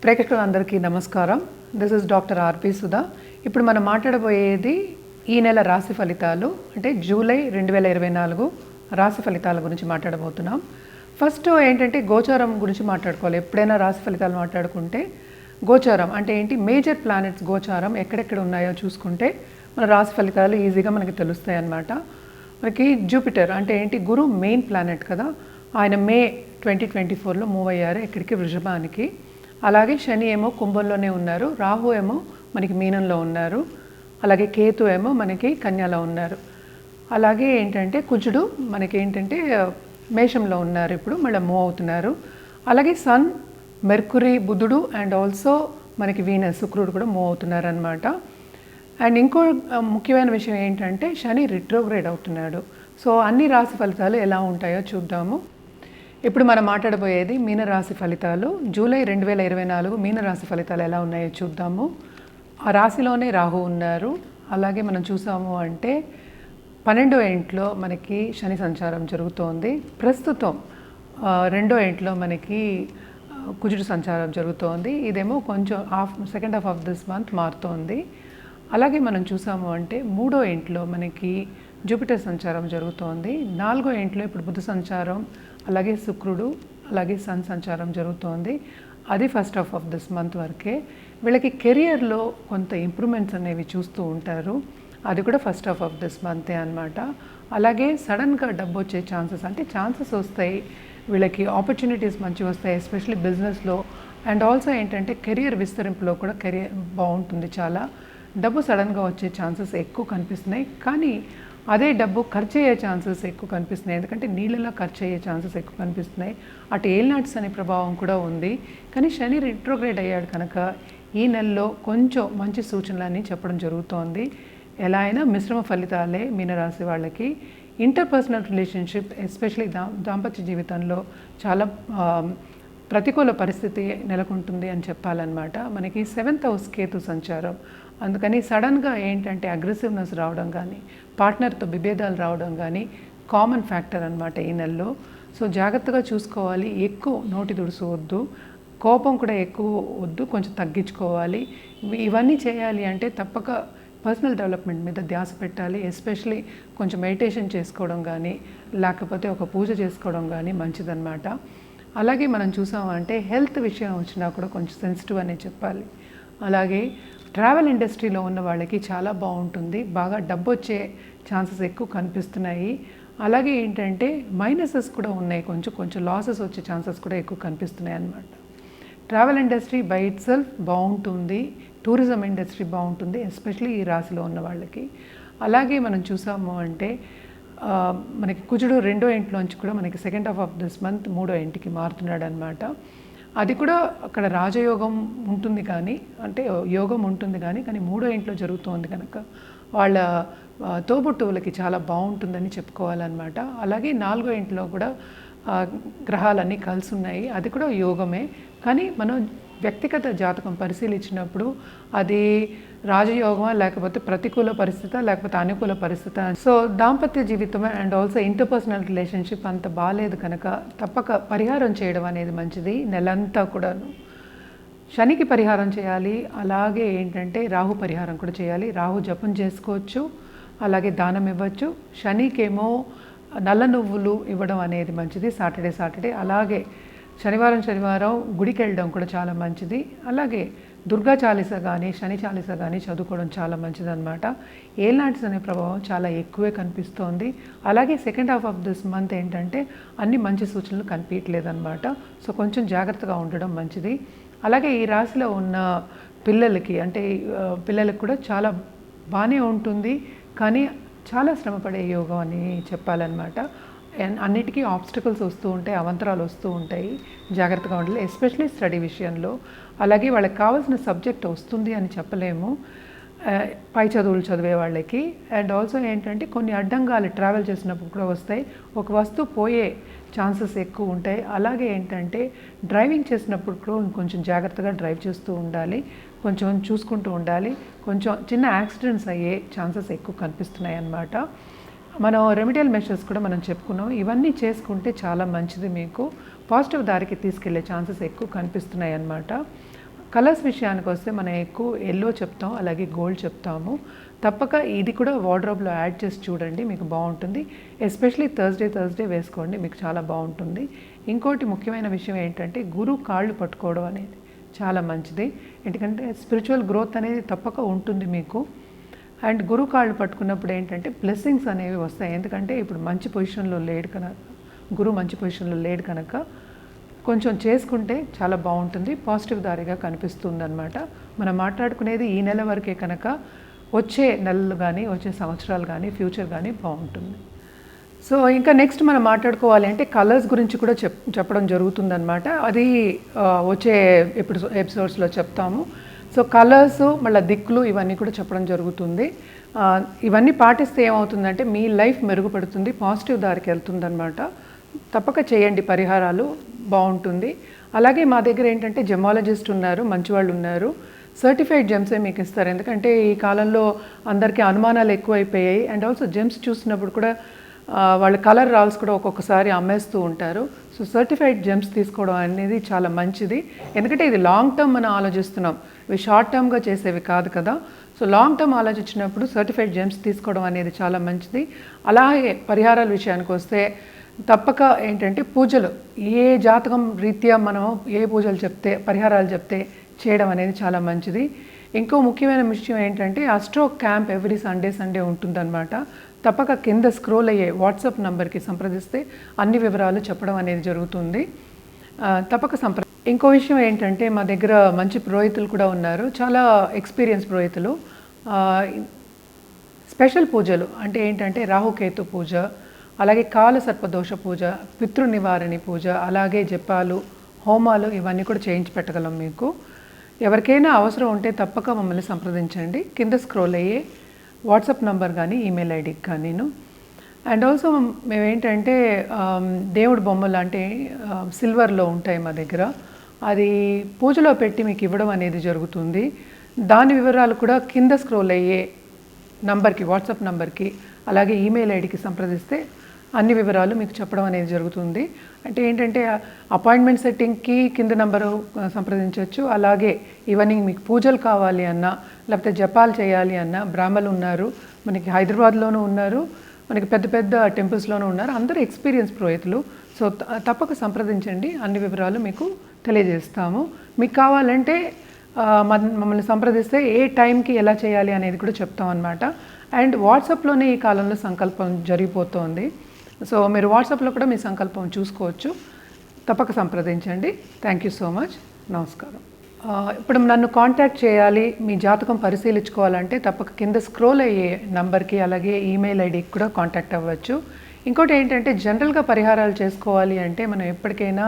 ప్రేక్షకులందరికీ నమస్కారం. This is doctor ఆర్పి సుధా. ఇప్పుడు మనం మాట్లాడబోయేది ఈ నెల రాశి ఫలితాలు, అంటే జూలై 2024 రాశి ఫలితాల గురించి మాట్లాడబోతున్నాం. ఫస్ట్ ఏంటంటే గోచారం గురించి మాట్లాడుకోవాలి. ఎప్పుడైనా రాశి ఫలితాలు మాట్లాడుకుంటే గోచారం అంటే ఏంటి, మేజర్ ప్లానెట్స్ గోచారం ఎక్కడెక్కడ ఉన్నాయో చూసుకుంటే మన రాశి ఫలితాలు ఈజీగా మనకి తెలుస్తాయి అన్నమాట. మనకి జూపిటర్ అంటే ఏంటి, గురు మెయిన్ ప్లానెట్ కదా, ఆయన మే 2024లో మూవ్ అయ్యారు ఎక్కడికి, వృషభానికి. అలాగే శని ఏమో కుంభంలోనే ఉన్నారు, రాహు ఏమో మనకి మీనంలో ఉన్నారు, అలాగే కేతు ఏమో మనకి కన్యలో ఉన్నారు. అలాగే ఏంటంటే కుజుడు మనకి ఏంటంటే మేషంలో ఉన్నారు, ఇప్పుడు మళ్ళీ మూవ్ అవుతున్నారు. అలాగే సన్, మెర్కురీ, బుధుడు అండ్ ఆల్సో మనకి వీనస్, శుక్రుడు కూడా మూవ్ అవుతున్నారు అనమాట. అండ్ ఇంకో ముఖ్యమైన విషయం ఏంటంటే శని రిట్రోగ్రేడ్ అవుతున్నాడు. సో అన్ని రాశి ఫలితాలు ఎలా ఉంటాయో చూద్దాము. ఇప్పుడు మనం మాట్లాడబోయేది మీనరాశి ఫలితాలు. జూలై 2024 మీనరాశి ఫలితాలు ఎలా ఉన్నాయో చూద్దాము. ఆ రాశిలోనే రాహు ఉన్నారు. అలాగే మనం చూసాము అంటే 12వ ఇంట్లో మనకి శని సంచారం జరుగుతోంది. ప్రస్తుతం 2వ ఇంట్లో మనకి కుజుడు సంచారం జరుగుతోంది. ఇదేమో కొంచెం second half of this month మారుతోంది. అలాగే మనం చూసాము అంటే 3వ ఇంట్లో మనకి జూపిటర్ సంచారం జరుగుతోంది. 4వ ఇంట్లో ఇప్పుడు బుధ సంచారం, అలాగే శుక్రుడు, అలాగే సన్ సంచారం జరుగుతోంది. అది first half of this month వరకే. వీళ్ళకి కెరియర్లో కొంత ఇంప్రూవ్మెంట్స్ అనేవి చూస్తూ ఉంటారు, అది కూడా ఫస్ట్ హాఫ్ ఆఫ్ దిస్ మంతే అనమాట. అలాగే సడన్గా డబ్బు వచ్చే ఛాన్సెస్ వస్తాయి వీళ్ళకి, ఆపర్చునిటీస్ మంచిగా వస్తాయి, ఎస్పెషల్లీ బిజినెస్లో. అండ్ ఆల్సో ఏంటంటే కెరియర్ విస్తరింపులో కూడా కెరియర్ బాగుంటుంది. చాలా డబ్బు సడన్గా వచ్చే ఛాన్సెస్ ఎక్కువ కనిపిస్తున్నాయి, కానీ అదే డబ్బు ఖర్చు అయ్యే ఛాన్సెస్ ఎక్కువ కనిపిస్తున్నాయి. ఎందుకంటే నీళ్ళలో ఖర్చు అయ్యే ఛాన్సెస్ ఎక్కువ కనిపిస్తున్నాయి. అటు ఏల్నాట్స్ అనే ప్రభావం కూడా ఉంది. కానీ శని రిట్రోగ్రేడ్ అయ్యాడు కనుక ఈ నెలలో కొంచెం మంచి సూచనలని చెప్పడం జరుగుతోంది. ఎలా అయినా మిశ్రమ ఫలితాలే మీనరాశి వాళ్ళకి. ఇంటర్పర్సనల్ రిలేషన్షిప్, ఎస్పెషలీ దాంపత్య జీవితంలో చాలా ప్రతికూల పరిస్థితి నెలకొంటుంది అని చెప్పాలన్నమాట. మనకి 7th హౌస్ కేతు సంచారం, అందుకని సడన్గా ఏంటంటే అగ్రెసివ్నెస్ రావడం కానీ, పార్ట్నర్తో విభేదాలు రావడం కానీ కామన్ ఫ్యాక్టర్ అనమాట ఈ నెలలో. సో జాగ్రత్తగా చూసుకోవాలి, ఎక్కువ నోటి దుడుసు వద్దు, కోపం కూడా ఎక్కువ వద్దు, కొంచెం తగ్గించుకోవాలి. ఇవన్నీ చేయాలి అంటే తప్పక పర్సనల్ డెవలప్మెంట్ మీద ధ్యాస పెట్టాలి. ఎస్పెషలీ కొంచెం మెడిటేషన్ చేసుకోవడం కానీ, లేకపోతే ఒక పూజ చేసుకోవడం కానీ మంచిదన్నమాట. అలాగే మనం చూసామంటే హెల్త్ విషయం వచ్చినా కూడా కొంచెం సెన్సిటివ్ అనే చెప్పాలి. అలాగే ట్రావెల్ ఇండస్ట్రీలో ఉన్న వాళ్ళకి చాలా బాగుంటుంది, బాగా డబ్బు వచ్చే ఛాన్సెస్ ఎక్కువ కనిపిస్తున్నాయి. అలాగే ఏంటంటే మైనసెస్ కూడా ఉన్నాయి, కొంచెం లాసెస్ వచ్చే ఛాన్సెస్ కూడా ఎక్కువ కనిపిస్తున్నాయి అన్నమాట. Travel industry by it self బాగుంటుంది, టూరిజం ఇండస్ట్రీ బాగుంటుంది, ఎస్పెషలీ ఈ రాశిలో ఉన్న వాళ్ళకి. అలాగే మనం చూసాము అంటే మనకి కుజుడు 2వ ఇంట్లోంచి కూడా మనకి second half of this month 3వ ఇంటికి మారుతున్నాడు అనమాట. అది కూడా అక్కడ రాజయోగం ఉంటుంది కానీ, అంటే యోగం ఉంటుంది కానీ 3వ ఇంట్లో జరుగుతోంది కనుక వాళ్ళ తోబుట్టువులకి చాలా బాగుంటుందని చెప్పుకోవాలన్నమాట. అలాగే 4వ ఇంట్లో కూడా గ్రహాలన్నీ కలిసి ఉన్నాయి, అది కూడా యోగమే. కానీ మనం వ్యక్తిగత జాతకం పరిశీలించినప్పుడు అది రాజయోగమా, లేకపోతే ప్రతికూల పరిస్థితి, లేకపోతే అనుకూల పరిస్థితి. సో దాంపత్య జీవితం అండ్ ఆల్సో ఇంటర్పర్సనల్ రిలేషన్షిప్ అంత బాగాలేదు కనుక తప్పక పరిహారం చేయడం అనేది మంచిది. నెలంతా కూడాను శనికి పరిహారం చేయాలి, అలాగే ఏంటంటే రాహు పరిహారం కూడా చేయాలి. రాహు జపం చేసుకోవచ్చు, అలాగే దానం ఇవ్వచ్చు. శనికేమో నల్ల నువ్వులు ఇవ్వడం అనేది మంచిది సాటర్డే. అలాగే శనివారం గుడికి వెళ్ళడం కూడా చాలా మంచిది. అలాగే దుర్గా చాలీస కానీ, శని చాలీస కానీ చదువుకోవడం చాలా మంచిది అనమాట. ఏల్నాట్స్ అనే ప్రభావం చాలా ఎక్కువే కనిపిస్తోంది. అలాగే second half of this month ఏంటంటే అన్ని మంచి సూచనలు కనిపించలేదన్నమాట. సో కొంచెం జాగ్రత్తగా ఉండడం మంచిది. అలాగే ఈ రాశిలో ఉన్న పిల్లలకి కూడా చాలా బాగానే ఉంటుంది, కానీ చాలా శ్రమపడే యోగం అని చెప్పాలన్నమాట. అన్నిటికీ ఆబ్స్టికల్స్ వస్తూ ఉంటాయి, అవంతరాలు వస్తూ ఉంటాయి, జాగ్రత్తగా ఉండాలి, ఎస్పెషలీ స్టడీ విషయంలో. అలాగే వాళ్ళకి కావాల్సిన సబ్జెక్ట్ వస్తుంది అని చెప్పలేము పై చదువులు చదివే వాళ్ళకి. అండ్ ఆల్సో ఏంటంటే కొన్ని అడ్డంగాలు ట్రావెల్ చేసినప్పుడు కూడా వస్తాయి, ఒక వస్తువు పోయే ఛాన్సెస్ ఎక్కువ ఉంటాయి. అలాగే ఏంటంటే డ్రైవింగ్ చేసినప్పుడు కూడా కొంచెం జాగ్రత్తగా డ్రైవ్ చేస్తూ ఉండాలి, కొంచెం చూసుకుంటూ ఉండాలి. కొంచెం చిన్న యాక్సిడెంట్స్ అయ్యే ఛాన్సెస్ ఎక్కువ కనిపిస్తున్నాయి అన్నమాట. మనం రెమిడియల్ మెషర్స్ కూడా మనం చెప్పుకున్నాం, ఇవన్నీ చేసుకుంటే చాలా మంచిది, మీకు పాజిటివ్ దారికి తీసుకెళ్లే ఛాన్సెస్ ఎక్కువ కనిపిస్తున్నాయి అన్నమాట. కలర్స్ విషయానికి వస్తే మనం ఎక్కువ ఎల్లో చెప్తాం, అలాగే గోల్డ్ చెప్తాము. తప్పక ఇది కూడా వార్డ్రోబ్లో యాడ్ చేసి చూడండి, మీకు బాగుంటుంది. ఎస్పెషలీ థర్స్డే వేసుకోండి, మీకు చాలా బాగుంటుంది. ఇంకోటి ముఖ్యమైన విషయం ఏంటంటే గురువు కాళ్ళు పట్టుకోవడం అనేది చాలా మంచిది. ఎందుకంటే స్పిరిచువల్ గ్రోత్ అనేది తప్పక ఉంటుంది మీకు. అండ్ గురువు కాళ్ళు పట్టుకున్నప్పుడు ఏంటంటే బ్లెస్సింగ్స్ అనేవి వస్తాయి. ఎందుకంటే ఇప్పుడు మంచి పొజిషన్లో లేడు కనుక, గురువు మంచి పొజిషన్లో లేడు కనుక కొంచెం చేసుకుంటే చాలా బాగుంటుంది, పాజిటివ్ దారిగా కనిపిస్తుంది అనమాట. మనం మాట్లాడుకునేది ఈ నెల వరకే కనుక వచ్చే నెలలు కానీ వచ్చే సంవత్సరాలు కానీ ఫ్యూచర్ కానీ బాగుంటుంది. సో ఇంకా నెక్స్ట్ మనం మాట్లాడుకోవాలి అంటే కలర్స్ గురించి కూడా చెప్పడం జరుగుతుందన్నమాట. అది వచ్చే ఎపిసోడ్స్లో చెప్తాము. సో కలర్స్ మళ్ళీ దిక్కులు ఇవన్నీ కూడా చెప్పడం జరుగుతుంది. ఇవన్నీ పాటిస్తే ఏమవుతుందంటే మీ లైఫ్ మెరుగుపడుతుంది, పాజిటివ్ దారికి వెళ్తుందన్నమాట. తప్పక చేయండి, పరిహారాలు బాగుంటుంది. అలాగే మా దగ్గర ఏంటంటే జెమాలజిస్ట్ ఉన్నారు, మంచి వాళ్ళు ఉన్నారు. సర్టిఫైడ్ జెమ్సే మీకు ఇస్తారు. ఎందుకంటే ఈ కాలంలో అందరికీ అనుమానాలు ఎక్కువైపోయాయి. అండ్ ఆల్సో జెమ్స్ చూసినప్పుడు కూడా వాళ్ళ కలర్ రాల్స్ కూడా ఒక్కొక్కసారి అమ్మేస్తూ ఉంటారు. సో సర్టిఫైడ్ జెమ్స్ తీసుకోవడం అనేది చాలా మంచిది. ఎందుకంటే ఇది లాంగ్ టర్మ్ మనం ఆలోచిస్తున్నాం, ఇవి షార్ట్ టర్మ్గా చేసేవి కాదు కదా. సో లాంగ్ టర్మ్ ఆలోచించినప్పుడు సర్టిఫైడ్ జెమ్స్ తీసుకోవడం అనేది చాలా మంచిది. అలాగే పరిహారాల విషయానికి వస్తే తప్పక ఏంటంటే పూజలు ఏ జాతకం రీత్యా మనం ఏ పూజలు చెప్తే పరిహారాలు చెప్తే చేయడం అనేది చాలా మంచిది. ఇంకో ముఖ్యమైన విషయం ఏంటంటే అస్ట్రో క్యాంప్ ఎవ్రీ సండే ఉంటుందన్నమాట. తప్పక కింద స్క్రోల్ అయ్యే వాట్సాప్ నంబర్కి సంప్రదిస్తే అన్ని వివరాలు చెప్పడం అనేది జరుగుతుంది. తప్పక ఇంకో విషయం ఏంటంటే మా దగ్గర మంచి పురోహితులు కూడా ఉన్నారు, చాలా ఎక్స్పీరియన్స్ పురోహితులు. స్పెషల్ పూజలు అంటే ఏంటంటే రాహుకేతు పూజ, అలాగే కాల సర్పదోష పూజ, పితృ నివారణి పూజ, అలాగే జపాలు, హోమాలు ఇవన్నీ కూడా చేయించి పెట్టగలం మీకు. ఎవరికైనా అవసరం ఉంటే తప్పక మమ్మల్ని సంప్రదించండి, కింద స్క్రోల్ అయ్యే వాట్సాప్ నంబర్ కానీ ఈమెయిల్ ఐడికి కానీ. అండ్ ఆల్సో మేమేంటంటే దేవుడి బొమ్మలు అంటే సిల్వర్లో ఉంటాయి మా దగ్గర, అది పూజలో పెట్టి మీకు ఇవ్వడం అనేది జరుగుతుంది. దాని వివరాలు కూడా కింద స్క్రోల్ అయ్యే నంబర్కి, వాట్సాప్ నంబర్కి అలాగే ఈమెయిల్ ఐడికి సంప్రదిస్తే అన్ని వివరాలు మీకు చెప్పడం అనేది జరుగుతుంది. అంటే ఏంటంటే అపాయింట్మెంట్ సెట్టింగ్కి కింద నెంబరు సంప్రదించవచ్చు. అలాగే ఈవినింగ్ మీకు పూజలు కావాలి అన్నా, లేకపోతే జపాలు చేయాలి అన్నా బ్రాహ్మలు ఉన్నారు, మనకి హైదరాబాద్లోనూ ఉన్నారు, మనకి పెద్ద పెద్ద టెంపుల్స్లోనూ ఉన్నారు, అందరూ ఎక్స్పీరియన్స్ పురోహితులు. సో తప్పక సంప్రదించండి, అన్ని వివరాలు మీకు తెలియజేస్తాము. మీకు కావాలంటే మమ్మల్ని సంప్రదిస్తే ఏ టైంకి ఎలా చేయాలి అనేది కూడా చెప్తాం అన్నమాట. అండ్ వాట్సాప్లోనే ఈ కాలంలో సంకల్పం జరిగిపోతుంది. సో మీరు వాట్సాప్లో కూడా మీ సంకల్పం చూసుకోవచ్చు. తప్పక సంప్రదించండి. Thank you so much. నమస్కారం. ఇప్పుడు నన్ను కాంటాక్ట్ చేయాలి, మీ జాతకం పరిశీలించుకోవాలంటే తప్పక కింద స్క్రోల్ అయ్యే నంబర్కి అలాగే ఈమెయిల్ ఐడికి కూడా కాంటాక్ట్ అవ్వచ్చు. ఇంకోటి ఏంటంటే జనరల్గా పరిహారాలు చేసుకోవాలి అంటే మనం ఎప్పటికైనా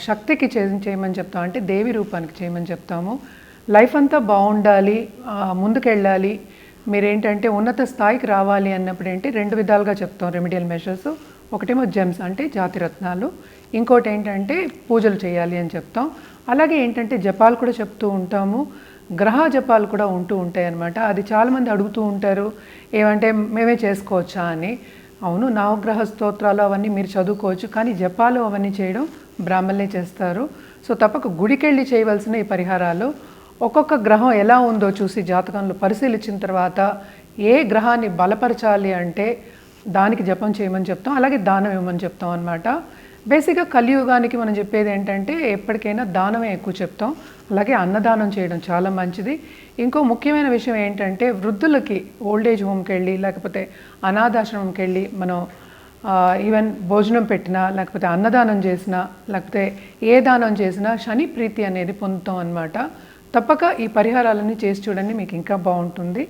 శక్తికి చేయమని చెప్తాం, అంటే దేవి రూపానికి చేయమని చెప్తాము. లైఫ్ అంతా బాగుండాలి, ముందుకెళ్ళాలి, మీరేంటంటే ఉన్నత స్థాయికి రావాలి అన్నప్పుడు ఏంటి 2 విధాలుగా చెప్తాం రెమెడియల్ మెషర్స్. ఒకటేమో జెమ్స్ అంటే జాతిరత్నాలు, ఇంకోటి ఏంటంటే పూజలు చేయాలి అని చెప్తాం. అలాగే ఏంటంటే జపాలు కూడా చెప్తూ ఉంటాము, గ్రహ జపాలు కూడా ఉంటూ ఉంటాయి అన్నమాట. అది చాలామంది అడుగుతూ ఉంటారు, ఏమంటే మేమే చేసుకోవచ్చా అని. అవును, నవగ్రహ స్తోత్రాలు అవన్నీ మీరు చదువుకోవచ్చు, కానీ జపాలు అవన్నీ చేయడం బ్రాహ్మణులే చేస్తారు. సో తప్పక గుడికెళ్ళి చేయవలసిన ఈ పరిహారాలు ఒక్కొక్క గ్రహం ఎలా ఉందో చూసి జాతకంలో పరిశీలించిన తర్వాత ఏ గ్రహాన్ని బలపరచాలి అంటే దానికి జపం చేయమని చెప్తాం, అలాగే దానం ఇవ్వమని చెప్తాం అన్నమాట. బేసిక్గా కలియుగానికి మనం చెప్పేది ఏంటంటే ఎప్పటికైనా దానమే ఎక్కువ చెప్తాం, అలాగే అన్నదానం చేయడం చాలా మంచిది. ఇంకో ముఖ్యమైన విషయం ఏంటంటే వృద్ధులకి ఓల్డేజ్ హోమ్కి వెళ్ళి లేకపోతే అనాథాశ్రమంకి వెళ్ళి మనం ఈవెన్ భోజనం పెట్టినా లేకపోతే అన్నదానం చేసినా లేకపోతే ఏ దానం చేసినా శని ప్రీతి అనేది పొందుతాం అన్నమాట. తప్పక ఈ పరిహారాలన్నీ చేసి చూడండి, మీకు ఇంకా బాగుంటుంది.